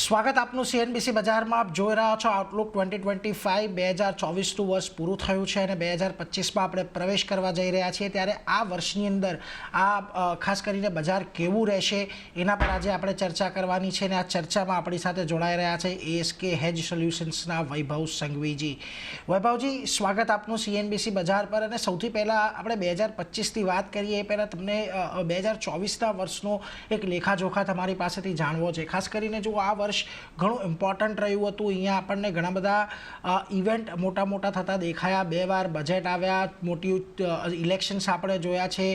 સ્વાગત આપનું સીએનબીસી બજારમાં. આપ જોઈ રહ્યા છો આઉટલુક 2025. 2024નું વર્ષ પૂરું થયું છે અને 2025માં આપણે પ્રવેશ કરવા જઈ રહ્યા છીએ. ત્યારે આ વર્ષની અંદર ખાસ કરીને બજાર કેવું રહેશે એના પર આજે આપણે ચર્ચા કરવાની છે. અને આ ચર્ચામાં આપણી સાથે જોડાઈ રહ્યા છે એએસકે હેજ સોલ્યુશન્સના વૈભવ સંઘવીજી. વૈભવજી, સ્વાગત આપનું સીએનબીસી બજાર પર. અને સૌથી પહેલાં આપણે 2025ની વાત કરીએ એ પહેલાં તમને 2024ના વર્ષનો એક લેખાજોખા તમારી પાસેથી જાણવો છે. ખાસ કરીને જો આ વર્ષ ઘણું ઇમ્પોર્ટન્ટ રહ્યું હતું. અહીંયા આપણને ઘણા બધા ઇવેન્ટ મોટા થતા દેખાયા. 2 વાર બજેટ આવ્યા, મોટી ઇલેક્શન્સ આપણે જોયા છે.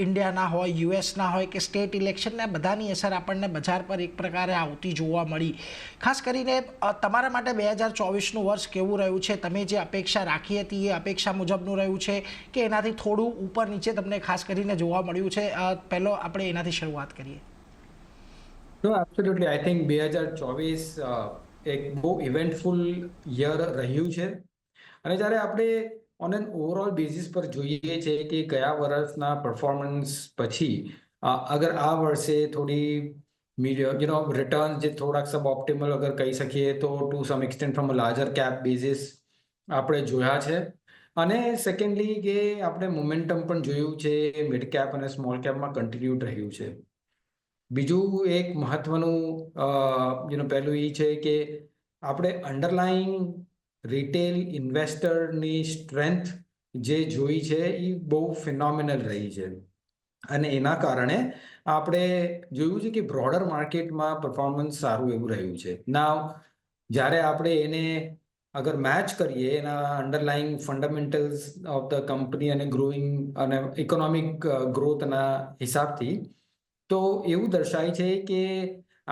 ઇન્ડિયાના હોય, યુએસના હોય કે સ્ટેટ ઇલેક્શનના, બધાની અસર આપણને બજાર પર એક પ્રકારે આવતી જોવા મળી. ખાસ કરીને તમારા માટે 2024નું વર્ષ કેવું રહ્યું છે? તમે જે અપેક્ષા રાખી હતી એ અપેક્ષા મુજબનું રહ્યું છે કે એનાથી થોડું ઉપર નીચે તમને ખાસ કરીને જોવા મળ્યું છે? પહેલો આપણે એનાથી શરૂઆત કરીએ. No, absolutely. I think 2024 એક બહુ ઇવેન્ટફુલ યર રહ્યું છે. અને જ્યારે આપણે ઓન એન ઓવરઓલ બેઝિસ પર જોઈએ છે કે ગયા વર્ષના પરફોર્મન્સ પછી અગર આ વર્ષે થોડી રિટર્ન જે થોડાક સબ ઓપ્ટિમલ અગર કહી શકીએ તો to some extent from a larger cap basis આપણે જોયા છે. અને સેકન્ડલી કે આપણે મોમેન્ટમ પણ જોયું છે મિડ કેપ અને સ્મોલ કેપમાં કન્ટિન્યુડ રહ્યું છે. બીજું એક મહત્વનું પહેલું એ છે કે આપણે અંડરલાઈંગ રિટેલ ઇન્વેસ્ટરની સ્ટ્રેન્થ જે જોઈ છે એ બહુ ફિનોમિનલ રહી છે. અને એના કારણે આપણે જોયું છે કે બ્રોડર માર્કેટમાં પરફોર્મન્સ સારું એવું રહ્યું છે. નાવ જ્યારે આપણે એને અગર મેચ કરીએ એના અંડરલાઈંગ ફંડામેન્ટલ્સ ઓફ ધ કંપની અને ગ્રોઈંગ અને ઇકોનોમિક ગ્રોથના હિસાબથી, તો એવું દર્શાય છે કે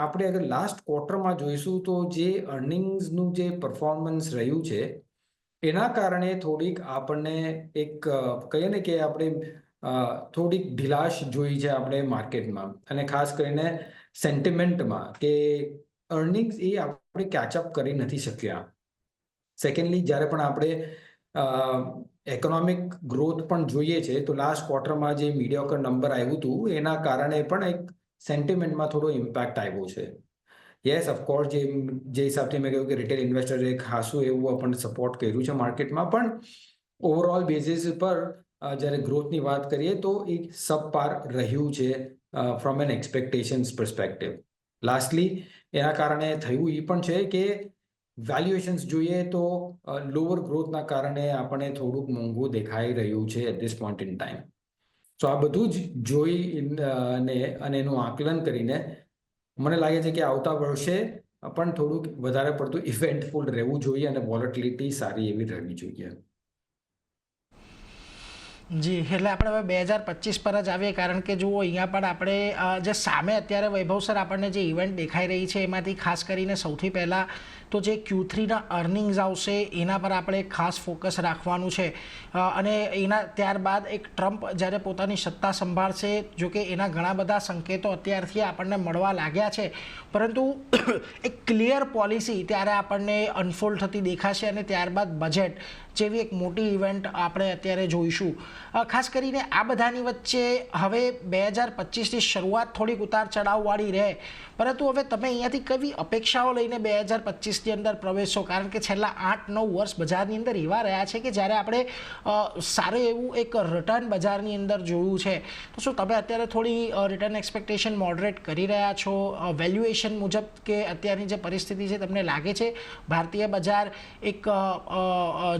આપણે અગર લાસ્ટ ક્વાર્ટરમાં જોઈશું તો જે અર્નિંગ્સનું જે પરફોર્મન્સ રહ્યું છે એના કારણે થોડીક આપણને એક કહીએ ને કે આપણે થોડીક ઢીલાશ જોઈ છે આપણે માર્કેટમાં, અને ખાસ કરીને સેન્ટિમેન્ટમાં કે અર્નિંગ્સ એ આપણે કેચઅપ કરી નથી શક્યા. સેકન્ડલી, જ્યારે પણ આપણે ઇકોનોમિક ગ્રોથ પણ જોઈએ છે તો લાસ્ટ ક્વાર્ટરમાં જે મીડિયોકર નંબર આવ્યું હતું એના કારણે પણ એક સેન્ટિમેન્ટમાં થોડો ઇમ્પેક્ટ આવ્યો છે. યસ, ઓફકોર્સ, જે હિસાબથી મેં કહ્યું કે રિટેલ ઇન્વેસ્ટરે ખાસું એવું આપણને સપોર્ટ કર્યું છે માર્કેટમાં, પણ ઓવરઓલ બેઝિસ પર જ્યારે ગ્રોથની વાત કરીએ તો એક સબપાર રહ્યું છે from an expectations perspective. Lastly, એના કારણે થયું એ પણ છે કે વેલ્યુએશન્સ જોઈએ તો લોઅર ગ્રોથના કારણે આપણને થોડુંક મોંઘું દેખાઈ રહ્યું છે at this point in time. So આ બધું જ જોઈ અને એનું આકલન કરીને મને લાગે છે કે આવતા વર્ષે પણ થોડુંક વધારે પડતું ઇવેન્ટફુલ રહેવું જોઈએ અને વોલેટિલિટી સારી એવી રહેવી જોઈએ. જી, એટલે આપણે હવે 2025 પર જ આવીએ, કારણ કે જુઓ અહીંયા પણ આપણે જે સામે અત્યારે વૈભવ સર આપણને જે ઇવેન્ટ દેખાઈ રહી છે એમાંથી ખાસ કરીને સૌથી પહેલાં તો જે Q3ના અર્નિંગ્સ આવશે એના પર આપણે ખાસ ફોકસ રાખવાનું છે. અને એના ત્યારબાદ એક ટ્રમ્પ જ્યારે પોતાની સત્તા સંભાળશે, જોકે એના ઘણા બધા સંકેતો અત્યારથી આપણને મળવા લાગ્યા છે, પરંતુ એક ક્લિયર પોલિસી ત્યારે આપણને અનફોલ્ડ થતી દેખાશે. અને ત્યારબાદ બજેટ જેવી એક મોટી ઇવેન્ટ આપણે અત્યારે જોઈશું. ખાસ કરીને આ બધાની વચ્ચે હવે 2025ની શરૂઆત થોડીક ઉતાર ચઢાવવાળી રહે, પરંતુ હવે તમે અહીંયાથી કેવી અપેક્ષાઓ લઈને 2025ની અંદર પ્રવેશો? કારણ કે છેલ્લા 8-9 વર્ષ બજારની અંદર એવા રહ્યા છે કે જ્યારે આપણે સારું એવું એક રિટર્ન બજારની અંદર જોયું છે. તો શું તમે અત્યારે થોડી રિટર્ન એક્સપેક્ટેશન મોડરેટ કરી રહ્યા છો વેલ્યુએશન મુજબ, કે અત્યારની જે પરિસ્થિતિ છે તમને લાગે છે ભારતીય બજાર એક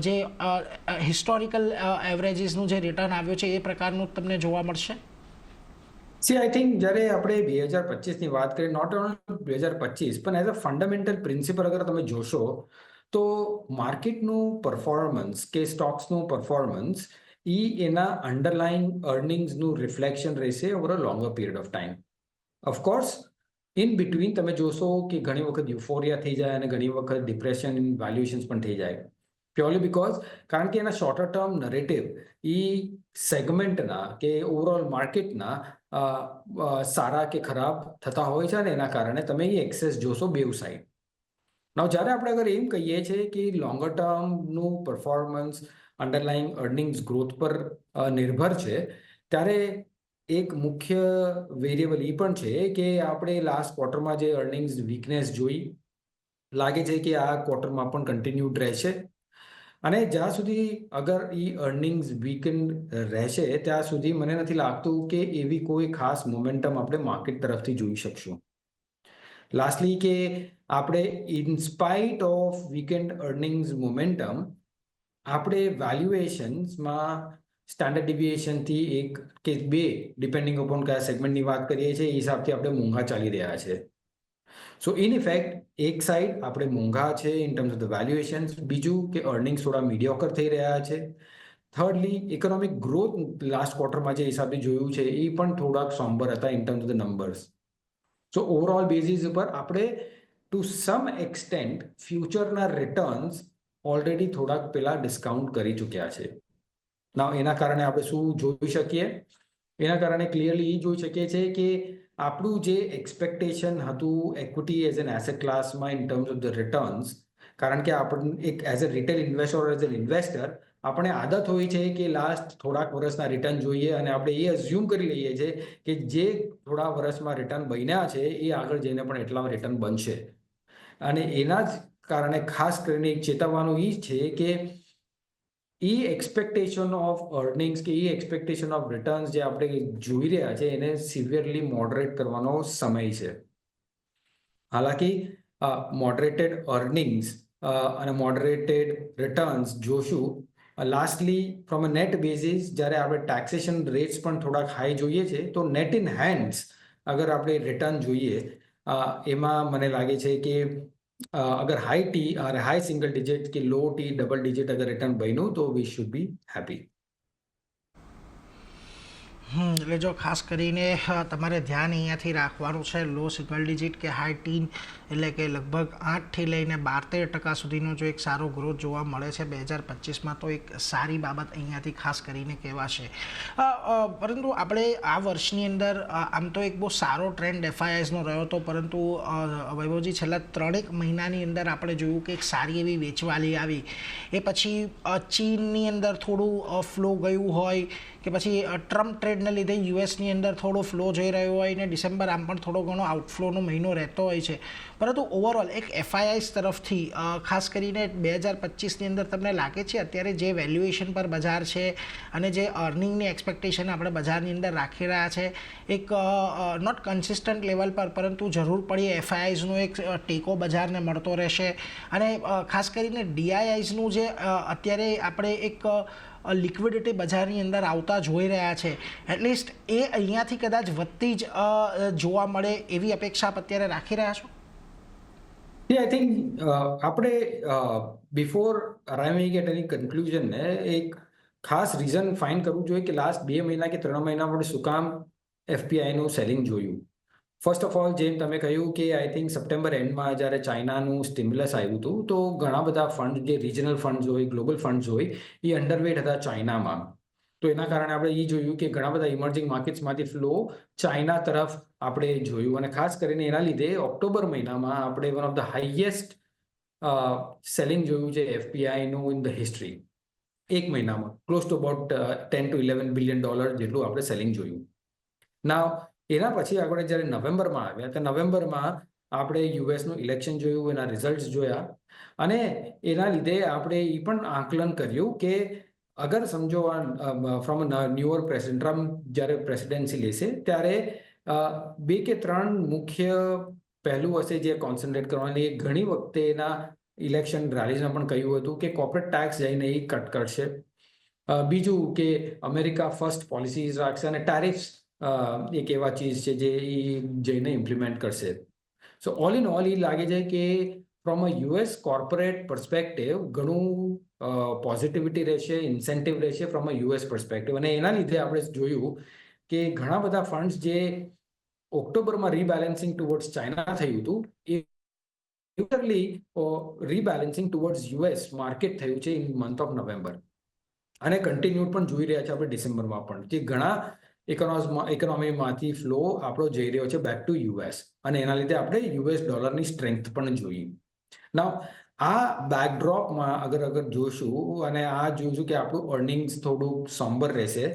જે હિસ્ટોરિકલ એવરેજીસનું જે રિટર્ન આવ્યું છે એ પ્રકારનું તમને જોવા મળશે? આઈ થિંક જ્યારે આપણે 2025ની વાત કરીએ, નોટ ઓનલી 2025 પણ એઝ અ ફંડામેન્ટલ પ્રિન્સિપલ અગર તમે જોશો તો માર્કેટનું પરફોર્મન્સ કે સ્ટોક્સનું પરફોર્મન્સ એના અંડરલાઈંગ અર્નિંગ્સનું રિફ્લેક્શન રહેશે over a longer period of time. Of course, in between તમે જોશો કે ઘણી વખત યુફોરિયા થઈ જાય અને ઘણી વખત ડિપ્રેશન ઇન વેલ્યુએશન્સ પણ થઈ જાય, પ્યોરલી બીકોઝ કારણ કે એના શોર્ટર ટર્મ નરેટિવ એ સેગમેન્ટના કે ઓવરઓલ માર્કેટના સારા કે ખરાબ થતા હોય છે, અને એના કારણે તમે એ એક્સેસ જોશો બેવ સાઈડ. નાવ જ્યારે આપણે અગર એમ કહીએ છીએ કે લોંગર ટર્મનું પરફોર્મન્સ અંડરલાઈંગ અર્નિંગ્સ ગ્રોથ પર નિર્ભર છે, ત્યારે એક મુખ્ય વેરિયેબલ એ પણ છે કે આપણે લાસ્ટ ક્વાર્ટરમાં જે અર્નિંગ્સ વીકનેસ જોઈ લાગે છે કે આ ક્વાર્ટરમાં પણ કન્ટિન્યુડ રહેશે. અને જ્યાં સુધી અગર અર્નિંગ્સ વીકેન્ડ રહેશે ત્યાં સુધી મને નથી લાગતું કે એવી કોઈ ખાસ મોમેન્ટમ આપણે માર્કેટ તરફથી જોઈ શકશું. લાસ્ટલી કે આપણે ઇનસ્પાઇટ ઓફ વીકેન્ડ અર્નિંગ્સ મોમેન્ટમ આપણે વેલ્યુએશન્સમાં સ્ટાન્ડર્ડ ડિવિએશનથી 1 કે 2 ડિપેન્ડિંગ અપોન કયા સેગમેન્ટની વાત કરીએ છીએ એ હિસાબથી આપણે મોંઘા ચાલી રહ્યા છે. સો ઇન ઇફેક્ટ એક સાઈડ આપણે મોંઘા છે in terms of the valuations, બીજું કે અર્નિંગ્સ થોડા મીડિયોકર થઈ રહ્યા છે. થર્ડલી ઇકોનોમિક ગ્રોથ લાસ્ટ ક્વાર્ટરમાં જે હિસાબે જોયું છે એ પણ થોડાક સોમ્બર હતા in terms of the numbers. So overall basis ઉપર આપણે two some extent ફ્યુચરના returns already થોડાક પેલા ડિસ્કાઉન્ટ કરી ચૂક્યા છે. ના એના કારણે આપણે શું જોઈ શકીએ? એના કારણે ક્લિયરલી એ જોઈ શકીએ છીએ કે આપણું જે એક્સપેક્ટેશન હતું એક્વિટી એઝ એન એસેટ ક્લાસમાં in terms of the returns, કારણ કે આપણે એક as a retail investor or as an investor આપણે આદત હોય છે કે લાસ્ટ થોડાક વર્ષના રિટર્ન જોઈએ અને આપણે એ અઝ્યુમ કરી લઈએ છીએ કે જે થોડા વર્ષમાં રિટર્ન બન્યા છે એ આગળ જઈને પણ એટલા રિટર્ન બનશે. અને એના જ કારણે ખાસ કરીને એક ચેતવવાનું એ છે કે એક્સપેક્ટેશન ઓફ અર્નિંગ્સ કે એક્સપેક્ટેશન ઓફ રિટર્ન્સ જે આપણે જોઈ રહ્યા છે એને સિવિયરલી મોડરેટ કરવાનો સમય છે. હાલાકી મોડરેટેડ અર્નિંગ્સ અને મોડરેટેડ રિટર્ન્સ જોશું. Lastly from a net basis જ્યારે આપણે ટેક્સેશન રેટ્સ પણ થોડાક હાઈ જોઈએ છે તો નેટ ઇન હેન્ડ્સ અગર આપણે રિટર્ન જોઈએ એમાં મને લાગે છે કે અગર હાઈ સિંગલ ડિજિટ કે લો ટી ડબલ ડિજિટ અગર રિટર્ન બન્યું તો વી શુડ બી હેપી. એટલે જો ખાસ કરીને તમારે ધ્યાન અહીંયાથી રાખવાનું છે લો સિંગલ ડિજિટ કે હાઈ ટીન, એટલે કે લગભગ 8થી લઈને 12-13% સુધીનો જો એક સારો ગ્રોથ જોવા મળે છે 2025માં તો એક સારી બાબત અહીંયાથી ખાસ કરીને કહેવાશે. પરંતુ આપણે આ વર્ષની અંદર આમ તો એક બહુ સારો ટ્રેન્ડ એફઆઈઆઈસનો રહ્યો હતો, પરંતુ વૈભવજી છેલ્લા 3 મહિનાની અંદર આપણે જોયું કે એક સારી એવી વેચવાલી આવી. એ પછી ચીનની અંદર થોડું ફ્લો ગયું હોય કે પછી ટ્રમ્પ ટ્રેડને લીધે યુએસની અંદર થોડો ફ્લો જઈ રહ્યો હોય ને ડિસેમ્બર આમ પણ થોડો ઘણો આઉટફ્લોનો મહિનો રહેતો હોય છે. પરંતુ ઓવરઓલ એક એફઆઈઆઈસ તરફથી ખાસ કરીને 2025ની અંદર તમને લાગે છે અત્યારે જે વેલ્યુએશન પર બજાર છે અને જે અર્નિંગની એક્સપેક્ટેશન આપણે બજારની અંદર રાખી રહ્યા છે એક નોટ કન્સિસ્ટન્ટ લેવલ પર, પરંતુ જરૂર પડી એફઆઈઆઈસનો એક ટેકો બજારને મળતો રહેશે. અને ખાસ કરીને ડીઆઈઆઈસનું જે અત્યારે આપણે એક લિક્વિડિટી બજારની અંદર આવતા જોઈ રહ્યા છે, એટલીસ્ટ એ અહીંયાથી કદાચ વધતી જ જોવા મળે એવી અપેક્ષા આપ અત્યારે રાખી રહ્યા છો? આઈ થિંક આપણે બિફોર અરાઇવિંગ એટ એની કન્ક્લુઝન ને એક ખાસ રીઝન ફાઇન્ડ કરવું જોઈએ કે લાસ્ટ 2 મહિના કે 3 મહિના આપણે શું કામ એફપીઆઈનું સેલિંગ જોયું. ફર્સ્ટ ઓફ ઓલ જેમ તમે કહ્યું કે આઈ થિંક સપ્ટેમ્બર એન્ડમાં જ્યારે ચાઇનાનું સ્ટિમ્યુલસ આવ્યું હતું તો ઘણા બધા ફંડ જે રિજનલ ફંડ્સ હોય, ગ્લોબલ ફંડ્સ હોય એ અંડરવેટ હતા ચાઇનામાં. તો એના કારણે આપણે એ જોયું કે ઘણા બધા ઇમર્જિંગ માર્કેટ્સમાંથી ફ્લો ચાઇના તરફ આપણે જોયું અને ખાસ કરીને એના લીધે ઓક્ટોબર મહિનામાં આપણે one of the highest selling જોયું છે એફપીઆઈનું ઇન ધ હિસ્ટ્રી. એક મહિનામાં close to about $10 to $11 billion જેટલું આપણે સેલિંગ જોયું. ના એના પછી આપણે જ્યારે નવેમ્બરમાં આવ્યા તો નવેમ્બરમાં આપણે યુએસનું ઇલેક્શન જોયું, એના રિઝલ્ટ્સ જોયા અને એના લીધે આપણે એ પણ આકલન કર્યું કે અગર સમજો ફ્રોમ ન્યુઅર પ્રેસિડેન્ટ ટ્રમ્પ જ્યારે પ્રેસિડેન્સી લેશે ત્યારે 2 કે 3 મુખ્ય પહેલું હશે જે કોન્સન્ટ્રેટ કરવાની. ઘણી વખતે એના ઇલેક્શન રેલીઝમાં પણ કહ્યું હતું કે કોર્પોરેટ ટેક્સ જઈને એ કટ કરશે. બીજું કે અમેરિકા ફર્સ્ટ પોલિસીઝ રાખશે અને ટેરિફ્સ એક એવા ચીજ છે જે એ જઈને ઇમ્પ્લિમેન્ટ કરશે. સો ઓલ ઇન ઓલ એ લાગે છે કે from a US corporate perspective ઘણું પોઝિટિવિટી રહેશે, ઇન્સેન્ટિવ રહેશે ફ્રોમ અ યુએસ પર્સપેક્ટિવ. અને એના લીધે આપણે જોયું કે ઘણા બધા ફંડ્સ જે ઓક્ટોબરમાં રીબેલેન્સિંગ ટુવર્ડ્સ ચાઇના થયું હતું એ રીબેલેન્સિંગ ટુવર્ડ્સ યુએસ માર્કેટ થયું છે ઇન મંથ ઓફ નવેમ્બર અને કન્ટિન્યુ પણ જોઈ રહ્યા છે આપણે ડિસેમ્બરમાં પણ કે ઘણા ઇકોનોમીમાંથી ફ્લો આપણો જઈ રહ્યો છે બેક ટુ યુએસ અને એના લીધે આપણે યુએસ ડોલરની સ્ટ્રેન્થ પણ જોઈ. નાઉ આ બેકડ્રોપમાં અગર જોશું અને આ જોઈશું કે આપણું અર્નિંગ્સ થોડું સોમ્બર રહેશે,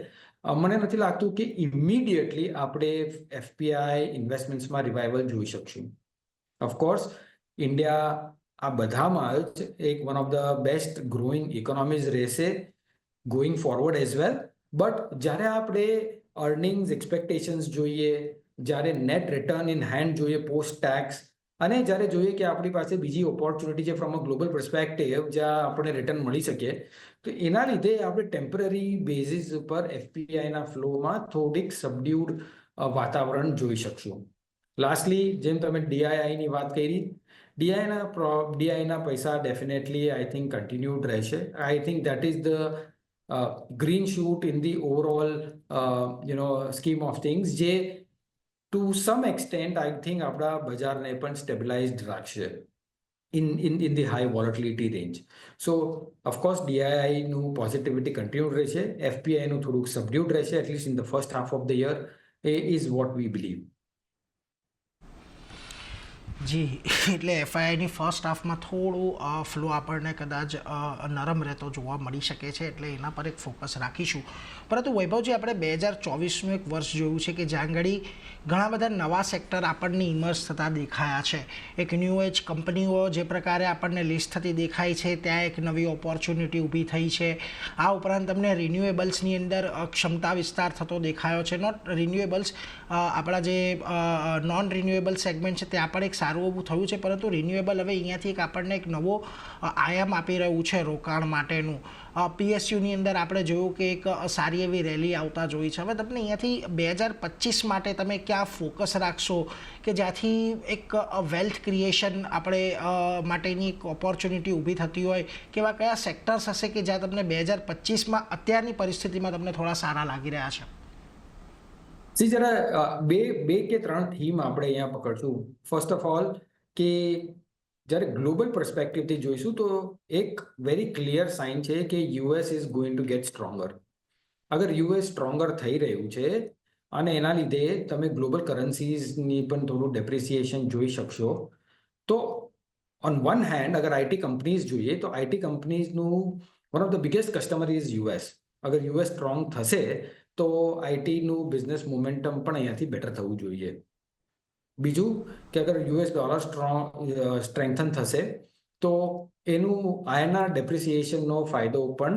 મને નથી લાગતું કે ઇમિડિયેટલી આપણે એફપીઆઈ ઇન્વેસ્ટમેન્ટ્સમાં રિવાઇવલ જોઈ શકશું. ઓફકોર્સ ઇન્ડિયા આ બધામાં જ એક one of the best growing economies રહેશે going forward as well. But જ્યારે આપણે અર્નિંગ્સ એક્સપેક્ટેશન્સ જોઈએ, જ્યારે નેટ રિટર્ન ઇન હેન્ડ જોઈએ પોસ્ટ ટેક્સ, અને જ્યારે જોઈએ કે આપણી પાસે બીજી ઓપોર્ચ્યુનિટી છે ફ્રોમ અ ગ્લોબલ પર્સપેક્ટિવ જ્યાં આપણને રિટર્ન મળી શકે, તો એના લીધે આપણે ટેમ્પરરી બેઝિસ ઉપર એફપીઆઈના ફ્લોમાં થોડીક સબડ્યુડ વાતાવરણ જોઈ શકશું. લાસ્ટલી, જેમ તમે ડીઆઈઆઈની વાત કરી, ડીઆઈના પૈસા ડેફિનેટલી આઈ થિંક કન્ટિન્યુડ રહેશે. I think that is the green shoot in the overall scheme of things, જે to some extent I think આપણા બજારને પણ સ્ટેબિલાઇઝડ રાખશે in the high volatility range. So of course DII નું પોઝિટિવિટી કન્ટિન્યુ રહેશે, FPI નું થોડુંક સબડ્યુડ રહેશે, at least in the first half of the year is what we believe. જી, એટલે એફઆઈઆઈની ફર્સ્ટ હાફમાં થોડું ફ્લો આપણને કદાચ નરમ રહેતો જોવા મળી શકે છે, એટલે એના પર એક ફોકસ રાખીશું. પરંતુ વૈભવજી, આપણે 2024નું એક વર્ષ જોયું છે કે જ્યાં આગળ ઘણા બધા નવા સેક્ટર આપણને ઇમર્જ થતા દેખાયા છે. એક ન્યૂ એજ કંપનીઓ જે પ્રકારે આપણને લિસ્ટ થતી દેખાય છે, ત્યાં એક નવી ઓપોર્ચ્યુનિટી ઊભી થઈ છે. આ ઉપરાંત તમને રિન્યુએબલ્સની અંદર ક્ષમતા વિસ્તાર થતો દેખાયો છે. નોટ રિન્યુએબલ્સ, આપણા જે નોન રિન્યુએબલ સેગમેન્ટ છે ત્યાં પણ એક સારું એવું થયું છે, પરંતુ રિન્યુએબલ હવે અહીંયાથી એક આપણને એક નવો આયામ આપી રહ્યું છે રોકાણ માટેનું. પીએસયુની અંદર આપણે જોયું કે એક સારી એવી રેલી આવતા જોઈ છે. હવે તમને અહીંયાથી 2025 માટે તમે ક્યાં ફોકસ રાખશો કે જ્યાંથી એક વેલ્થ ક્રિએશન આપણે માટેની એક ઓપોર્ચ્યુનિટી ઊભી થતી હોય? કેવા કયા સેક્ટર્સ હશે કે જ્યાં તમને 2025માં અત્યારની પરિસ્થિતિમાં તમને થોડા સારા લાગી રહ્યા છે? જરા બે કે ત્રણ થીમ આપણે અહીંયા પકડશું. ફર્સ્ટ ઓફ ઓલ, કે જ્યારે ગ્લોબલ પર્સપેક્ટિવથી જોઈશું તો એક વેરી ક્લિયર સાઇન છે કે US is going to gate stronger. અગર યુએસ સ્ટ્રોંગર થઈ રહ્યું છે અને એના લીધે તમે ગ્લોબલ કરન્સીઝની પણ થોડું ડેપ્રિસિએશન જોઈ શકશો, તો ઓન વન હેન્ડ અગર આઈટી કંપનીઝ જોઈએ તો આઈટી કંપનીઝનું one of the biggest customer is US. અગર યુએસ સ્ટ્રોંગ થશે તો આઈટીનું બિઝનેસ મોમેન્ટમ પણ અહીંયાથી બેટર થવું જોઈએ. બીજું કે અગર યુએસ ડોલર સ્ટ્રેન્થન થશે તો એનું આયના ડેપ્રિસિએશનનો ફાયદો પણ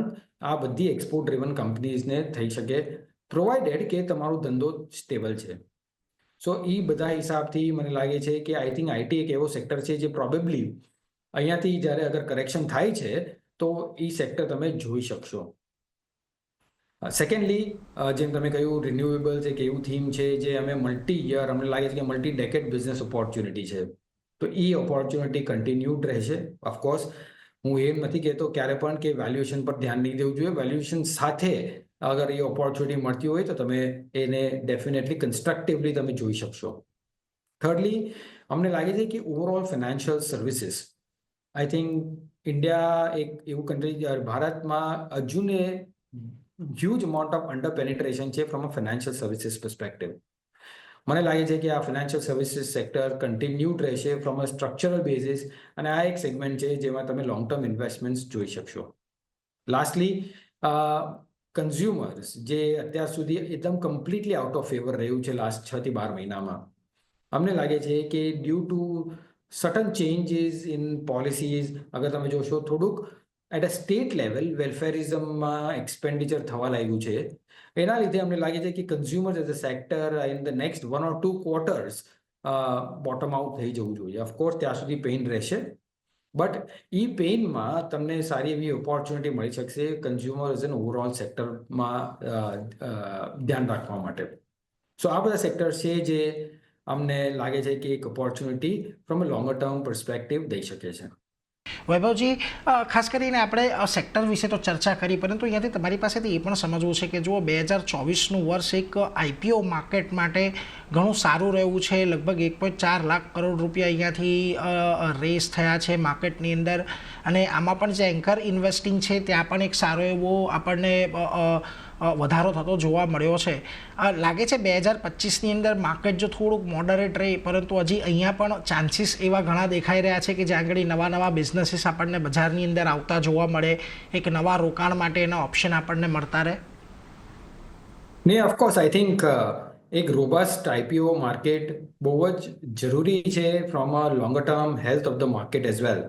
આ બધી એક્સપોર્ટ ડ્રિવન કંપનીઝને થઈ શકે, પ્રોવાઇડેડ કે તમારો ધંધો સ્ટેબલ છે. સો એ બધા હિસાબથી મને લાગે છે કે આઈ થિંક આઈટી એક એવો સેક્ટર છે જે પ્રોબેબલી અહીંયાથી જ્યારે અગર કરેક્શન થાય છે તો એ સેક્ટર તમે જોઈ શકશો. સેકન્ડલી, જેમ તમે કહ્યું, રિન્યુએબલ્સ એક એવું થીમ છે જે અમે અમને લાગે છે કે મલ્ટી ડેકેડ બિઝનેસ ઓપોર્ચ્યુનિટી છે, તો એ ઓપોર્ચ્યુનિટી કન્ટિન્યુડ રહેશે. ઓફકોર્સ હું એમ નથી કહેતો ક્યારે પણ કે વેલ્યુએશન પર ધ્યાન નહીં દેવું જોઈએ. વેલ્યુએશન સાથે અગર એ ઓપોર્ચ્યુનિટી મળતી હોય તો તમે એને ડેફિનેટલી કન્સ્ટ્રક્ટિવલી તમે જોઈ શકશો. થર્ડલી, અમને લાગે છે કે overall financial services, I think India એક એવું કન્ટ્રી, ભારતમાં હજુને huge amount of under penetration છે from a financial services perspective. મને લાગે છે કે આ ફાઇનાન્શિયલ સર્વિસીસ સેક્ટર કન્ટિન્યુડ રહેશે ફ્રોમ અ સ્ટ્રક્ચરલ બેઝિસ, અને આ એક સેગમેન્ટ છે જેમાં તમે લોંગ ટર્મ ઇન્વેસ્ટમેન્ટ્સ જોઈ શકશો. લાસ્ટલી, કન્ઝ્યુમર્સ જે અત્યાર સુધી એકદમ કમ્પ્લીટલી આઉટ ઓફ ફેવર રહ્યું છે લાસ્ટ 6 થી 12 મહિનામાં, અમને લાગે છે કે due to certain changes in policies, અગર તમે જોશો થોડુંક એટ અ સ્ટેટ લેવલ વેલફેરિઝમમાં એક્સપેન્ડિચર થવા લાગ્યું છે. એના લીધે અમને લાગે છે કે consumer as a sector in the next 1 or 2 quarters bottom out થઈ જવું જોઈએ. ઓફકોર્સ ત્યાં સુધી પેઇન રહેશે, બટ એ પેઇનમાં તમને સારી એવી ઓપોર્ચ્યુનિટી મળી શકશે કન્ઝ્યુમર એઝ એન ઓવરઓલ સેક્ટરમાં ધ્યાન રાખવા માટે. સો આ બધા સેક્ટર્સ છે જે અમને લાગે છે કે એક opportunity from a longer term perspective દઈ શકે છે. વૈભવજી, ખાસ કરીને આપણે સેક્ટર વિશે તો ચર્ચા કરી, પરંતુ અહીંયાથી તમારી પાસેથી એ પણ સમજવું છે કે જો 2024નું વર્ષ એક આઈપીઓ માર્કેટ માટે ઘણું સારું રહ્યું છે. લગભગ 1.4 લાખ કરોડ રૂપિયા અહીંયાથી રેસ થયા છે માર્કેટની અંદર, અને આમાં પણ જે એન્કર ઇન્વેસ્ટિંગ છે ત્યાં પણ એક સારો એવો આપણને વધારો થતો જોવા મળ્યો છે. લાગે છે 2025ની અંદર માર્કેટ જો થોડુંક મોડરેટ રહે, પરંતુ હજી અહીંયા પણ ચાન્સીસ એવા ઘણા દેખાઈ રહ્યા છે કે જ્યાં આગળ નવા બિઝનેસીસ આપણને બજારની અંદર આવતા જોવા મળે, એક નવા રોકાણ માટે એના ઓપ્શન આપણને મળતા રહે. ને ઓફકોર્સ આઈ થિંક એક રોબસ્ટ આઈપીઓ માર્કેટ બહુ જ જરૂરી છે from a longer term health of the market as well.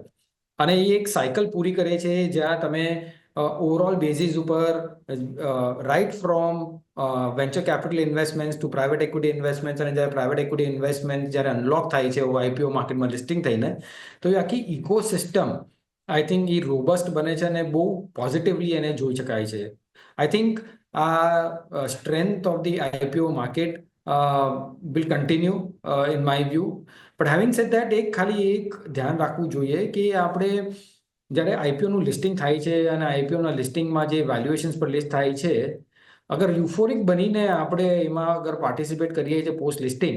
અને એ એક સાયકલ પૂરી કરે છે જ્યાં તમે ઓવરઓલ બેઝિસ ઉપર right from venture capital investment to private equity investment, અને જ્યારે પ્રાઇવેટ ઇક્વિટી ઇન્વેસ્ટમેન્ટ જ્યારે અનલોક થાય છે આઈપીઓ માર્કેટમાં લિસ્ટિંગ થઈને, તો એ આખી ઇકોસિસ્ટમ આઈ થિંક એ રોબસ્ટ બને છે અને બહુ પોઝિટિવલી એને જોઈ શકાય છે. આઈ થિંક આ strength of the IPO market will continue in my view. But having said that, ખાલી એક ધ્યાન રાખવું જોઈએ કે આપણે જ્યારે આઈપીઓનું લિસ્ટિંગ થાય છે અને આઈપીઓના લિસ્ટિંગમાં જે વેલ્યુએશન્સ પર લિસ્ટ થાય છે, અગર યુફોરિક બનીને આપણે એમાં અગર પાર્ટિસિપેટ કરીએ છીએ પોસ્ટ લિસ્ટિંગ,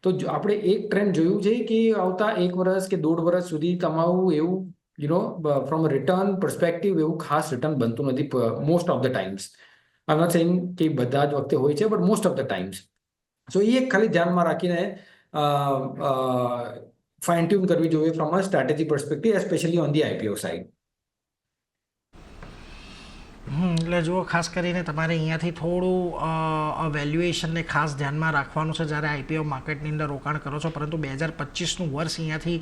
તો આપણે એક ટ્રેન્ડ જોયું છે કે આવતા 1 વર્ષ કે 1.5 વર્ષ સુધી તમારું એવું ફ્રોમ રિટર્ન પર્સપેક્ટિવ એવું ખાસ રિટર્ન બનતું નથી most of the times. I not saying કે બધા જ વખતે હોય છે, but most of the times. So એ એક ખાલી ધ્યાનમાં રાખીને ફાઇન ટ્યુન કરવી જોઈએ from a strategy perspective, especially on the IPO side. એટલે જુઓ, ખાસ કરીને તમારે અહીંયાથી થોડું વેલ્યુએશનને ખાસ ધ્યાનમાં રાખવાનું છે જ્યારે આઈપીઓ માર્કેટની અંદર રોકાણ કરો છો. પરંતુ 2025નું વર્ષ અહીંયાથી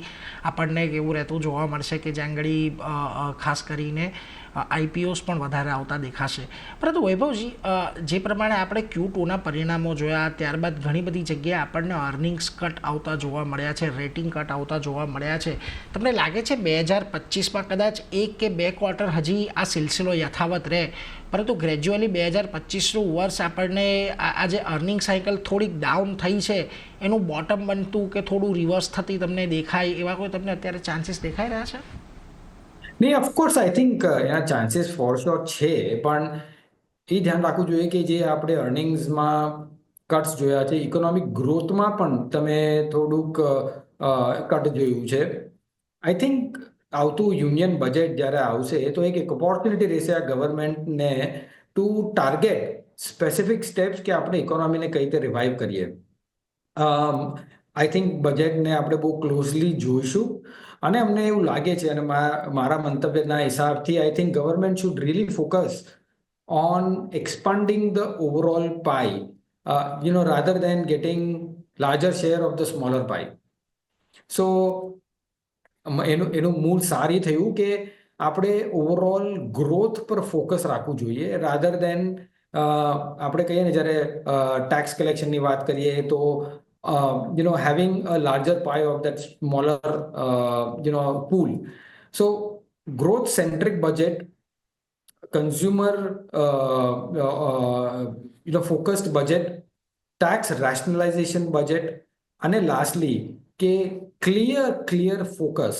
આપણને એવું રહેતું જોવા મળશે કે જ્યાં આગળ ખાસ કરીને આઈપીઓસ પણ વધારે આવતા દેખાશે. પરંતુ વૈભવજી, જે પ્રમાણે આપણે Q2ના પરિણામો જોયા, ત્યારબાદ ઘણી બધી જગ્યાએ આપણને અર્નિંગ્સ કટ આવતા જોવા મળ્યા છે, રેટિંગ કટ આવતા જોવા મળ્યા છે. તમને લાગે છે 2025માં કદાચ 1 કે 2 ક્વાર્ટર હજી આ સિલસિલો યથાવત રહે, પરંતુ ગ્રેજ્યુઅલી 2025નું વર્ષ આપણને આ જે અર્નિંગ સાયકલ થોડીક ડાઉન થઈ છે એનું બોટમ બનતું કે થોડું રિવર્સ થતી તમને દેખાય, એવા કોઈ તમને અત્યારે ચાન્સીસ દેખાઈ રહ્યા છે? નહીં, ઓફકોર્સ આઈ થિંક એના ચાન્સીસ ફોર શ્યોર છે, પણ એ ધ્યાન રાખવું જોઈએ કે જે આપણે અર્નિંગ્સમાં કટ્સ જોયા છે, ઇકોનોમિક ગ્રોથમાં પણ તમે થોડુંક કટ જોયું છે. આઈ થિંક આવતું યુનિયન બજેટ જ્યારે આવશે તો એક ઓપોર્ચ્યુનિટી રહેશે આ ગવર્મેન્ટને ટુ ટાર્ગેટ સ્પેસિફિક સ્ટેપ્સ કે આપણે ઇકોનોમીને કઈ રીતે રિવાઇવ કરીએ. આઈ થિંક બજેટને આપણે બહુ ક્લોઝલી જોઈશું, અને અમને એવું લાગે છે, અને મારા મંતવ્યના હિસાબથી I think government should really focus on expanding the overall pie, rather than getting larger share of the smaller pie. So એનું મૂળ સારી થયું કે આપણે ઓવરઓલ ગ્રોથ પર ફોકસ રાખવું જોઈએ, રાધર દેન આપણે કહીએ ને જ્યારે ટેક્સ કલેક્શનની વાત કરીએ તો having a larger pie of that smaller pool. So growth centric budget, consumer focused budget, tax rationalization budget, અને લાસ્ટલી કે clear focus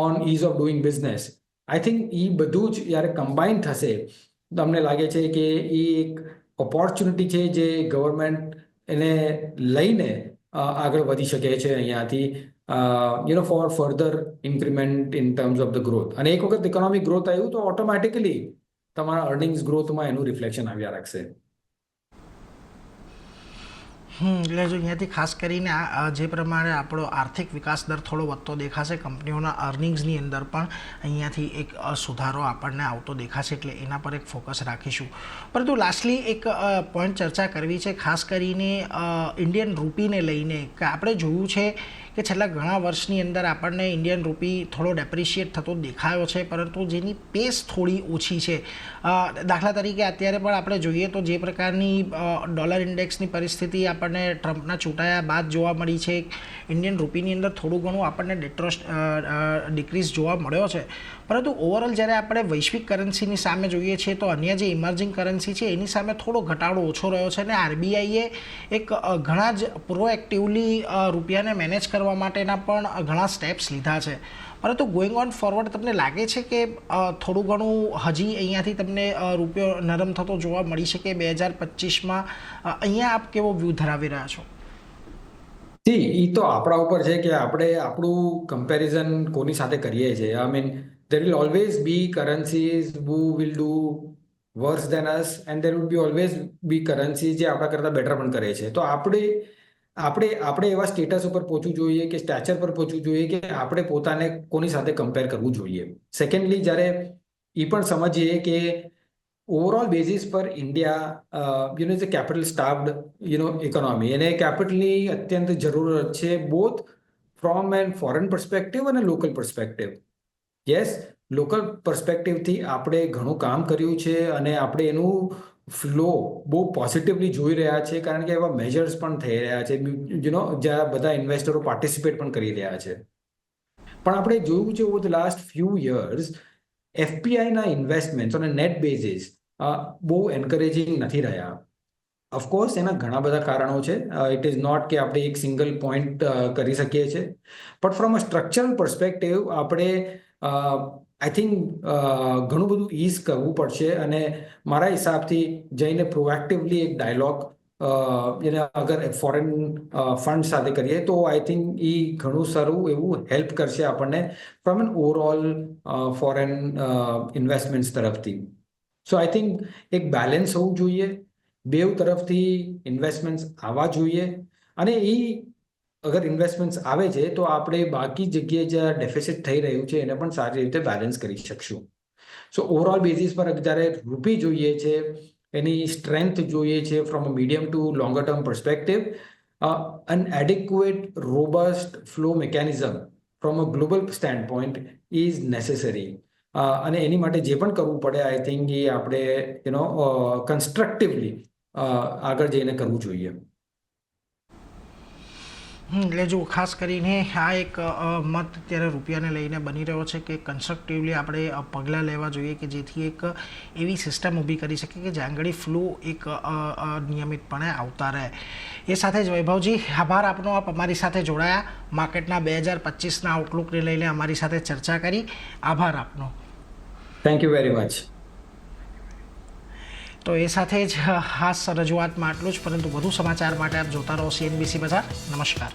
on ease of doing business. I think એ બધું જ જ્યારે કમ્બાઈન થશે, તમને લાગે છે કે એ એક ઓપોર્ચ્યુનિટી છે જે ગવર્મેન્ટ એને લઈને આગળ વધી શકે છે અહીંયાથી four further increment in terms of the growth. અને એક વખત ઇકોનોમિક ગ્રોથ આવ્યું તો ઓટોમેટિકલી તમારા અર્નિંગ્સ ગ્રોથમાં એનું રિફ્લેક્શન આવ્યા રાખશે. એટલે જો અહીંયાથી ખાસ કરીને આ જે પ્રમાણે આપણો આર્થિક વિકાસ દર થોડો વધતો દેખાશે, કંપનીઓના અર્નિંગ્સની અંદર પણ અહીંયાથી એક સુધારો આપણને આવતો દેખાશે, એટલે એના પર એક ફોકસ રાખીશું. પરંતુ લાસ્ટલી એક પોઈન્ટ ચર્ચા કરવી છે, ખાસ કરીને ઇન્ડિયન રૂપીને લઈને કે આપણે જોયું છે કે છેલ્લા ઘણા વર્ષની અંદર આપણને ઇન્ડિયન રૂપી થોડો ડેપ્રિશિએટ થતો દેખાયો છે, પરંતુ જેની પેસ થોડી ઓછી છે. દાખલા તરીકે અત્યારે પણ આપણે જોઈએ તો જે પ્રકારની ડોલર ઇન્ડેક્સની પરિસ્થિતિ આપણને ટ્રમ્પના ચૂંટાયા બાદ જોવા મળી છે, ઇન્ડિયન રૂપીની અંદર થોડું ઘણું આપણને ડિક્રીઝ જોવા મળ્યો છે. પરંતુ ઓવરઓલ જ્યારે આપણે વૈશ્વિક કરન્સીની સામે જોઈએ છીએ તો અન્ય જે ઇમર્જિંગ કરન્સી છે એની સામે થોડો ઘટાડો ઓછો રહ્યો છે, અને આરબીઆઈએ એક ઘણા જ પ્રોએક્ટિવલી રૂપિયાને મેનેજ કરવા માટેના પણ ઘણા સ્ટેપ્સ લીધા છે. પરંતુ ગોઈંગ ઓન ફોરવર્ડ તમને લાગે છે કે થોડું ઘણું હજી અહીંયાથી તમને રૂપિયો નરમ થતો જોવા મળી શકે 2025માં? અહીંયા આપ કેવો વ્યૂ ધરાવી રહ્યા છો? એ તો આપણા ઉપર છે કે આપણે આપણું કમ્પેરિઝન કોની સાથે કરીએ છીએ. I mean there will always be currencies who will do worse than us, and there will be always be currencies જે આપણા કરતાં બેટર પણ કરે છે. તો આપણે એવા સ્ટેટસ ઉપર પહોંચવું જોઈએ કે સ્ટેચર પર પહોંચવું જોઈએ કે આપણે પોતાને કોની સાથે કમ્પેર કરવું જોઈએ. સેકન્ડલી, જ્યારે એ પણ સમજીએ કે ઓવરઓલ બેઝિસ પર India is a capital starved economy, એને કેપિટલની અત્યંત જરૂરત છે, both from an foreign perspective અને લોકલ પર્સપેક્ટિવ. યસ, લોકલ પર્સપેક્ટિવથી આપણે ઘણું કામ કર્યું છે અને આપણે એનું ફ્લો બહુ પોઝિટિવલી જોઈ રહ્યા છે, કારણ કે એવા મેજર્સ પણ થઈ રહ્યા છે જ્યાં બધા ઇન્વેસ્ટરો પાર્ટિસિપેટ પણ કરી રહ્યા છે. પણ આપણે જોયું છે over the last few years એફપીઆઈના ઇન્વેસ્ટમેન્ટ ઓન નેટ બેઝિસ બહુ એન્કરેજિંગ નથી રહ્યા. ઓફકોર્સ એના ઘણા બધા કારણો છે. ઇટ ઇઝ નોટ કે આપણે એક સિંગલ પોઈન્ટ કરી શકીએ છીએ, but from a structural perspective આપણે આઈ થિંક ઘણું બધું ઇઝ કરવું પડશે. અને મારા હિસાબથી જઈને પ્રોએક્ટિવલી એક ડાયલોગ એને અગર ફોરેન ફંડ સાથે કરીએ તો આઈ થિંક એ ઘણું સારું એવું હેલ્પ કરશે આપણને from an overall foreign investments તરફથી. સો આઈ થિંક એક બેલેન્સ હોવું જોઈએ, બેવ તરફથી ઇન્વેસ્ટમેન્ટ્સ આવવા જોઈએ, અને એ અગર ઇન્વેસ્ટમેન્ટ્સ આવે છે તો આપણે બાકી જગ્યાએ જ્યાં ડેફિસિટ થઈ રહ્યું છે એને પણ સારી રીતે બેલેન્સ કરી શકશું. સો ઓવરઓલ બેઝિસ પર જ્યારે રૂપી જોઈએ છે, એની સ્ટ્રેન્થ જોઈએ છે from a medium two longer term perspective, an adequate robust flow mechanism from a global standpoint is necessary. અને એની માટે જે પણ કરવું પડે આઈ થિંક એ આપણે કન્સ્ટ્રક્ટિવલી આગળ જઈને કરવું જોઈએ. એટલે જો ખાસ કરીને આ એક મત અત્યારે રૂપિયાને લઈને બની રહ્યો છે કે કન્સ્ટ્રક્ટિવલી આપણે પગલાં લેવા જોઈએ કે જેથી એક એવી સિસ્ટમ ઊભી કરી શકીએ કે જ્યાં આગળ ફ્લો એક નિયમિતપણે આવતા રહે. એ સાથે જ વૈભવજી, આભાર આપનો, આપ અમારી સાથે જોડાયા, માર્કેટના 2025ના આઉટલુકને લઈને અમારી સાથે ચર્ચા કરી. આભાર આપનો. Thank you very much. તો એ સાથે જ ખાસ રજૂઆતમાં આટલું જ, પરંતુ વધુ સમાચાર માટે આપ જોતા રહો CNBC બજાર. નમસ્કાર.